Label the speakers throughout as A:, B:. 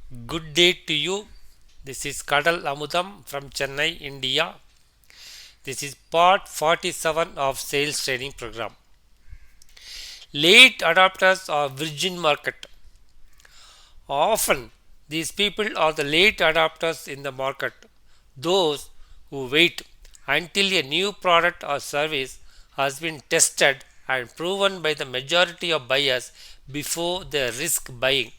A: Good day to you. This is Kadal Amudam from Chennai, India. This is part 47 of sales training program. Late adopters or virgin market. Often these people are the late adopters in the market, those who wait until a new product or service has been tested and proven by the majority of buyers before they risk buying.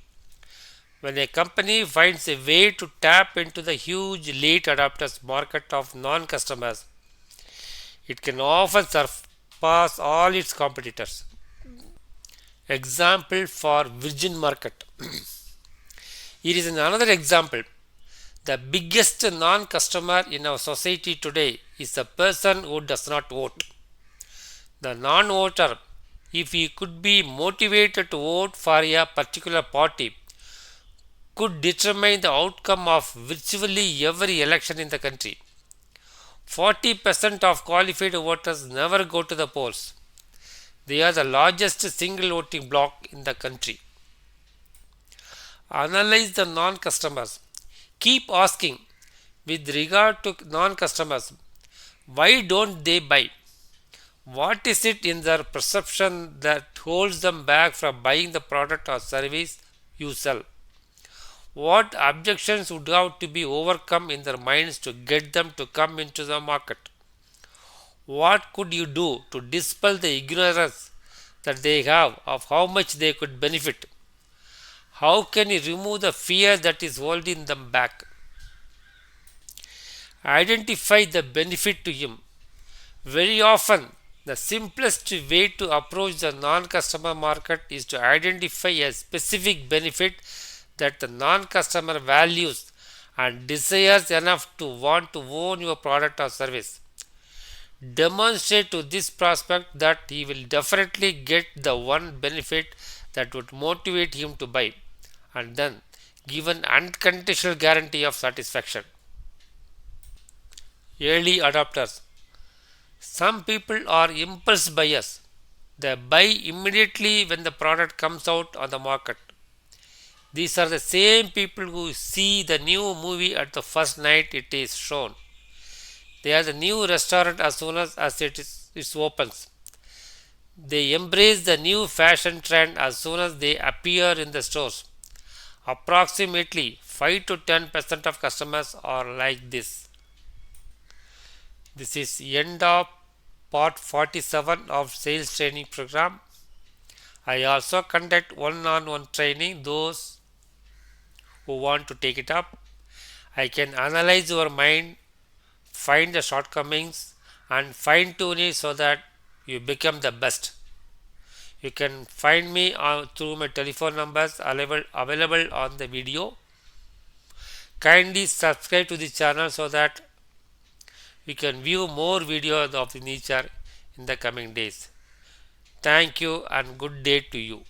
A: When a company finds a way to tap into the huge late adopters market of non customers, it can often surpass all its competitors. Example for virgin market. Here is another example. The biggest non customer in our society today is the person who does not vote. The non voter, if he could be motivated to vote for a particular party, could determine the outcome of virtually every election in the country. 40% of qualified voters never go to the polls. They are the largest single voting bloc in the country. Analyze the non customers. Keep asking with regard to non customers, why don't they buy? What is it in their perception that holds them back from buying the product or service you sell? What objections would have to be overcome in their minds to get them to come into the market? What could you do to dispel the ignorance that they have of how much they could benefit? How can you remove the fear that is holding them back? Identify the benefit to him. Very often, the simplest way to approach the non customer market is to identify a specific benefit that the non customer values and desires enough to want to own your product or service. Demonstrate to this prospect that he will definitely get the one benefit that would motivate him to buy, and then give an unconditional guarantee of satisfaction. Early adopters. Some people are impulse buyers. They buy immediately when the product comes out on the market. These are the same people who see the new movie at the first night it is shown. They are the new restaurant as soon as it opens. They embrace the new fashion trend as soon as they appear in the stores. Approximately 5 to 10% of customers are like this. This is end of part 47 of sales training program. I also conduct one-on-one training those who want to take it up. I can analyze your mind, find the shortcomings and fine tune it so that you become the best. You can find me through my telephone numbers available on the video. Kindly subscribe to the channel so that you can view more videos of nature in the coming days. Thank you and good day to you.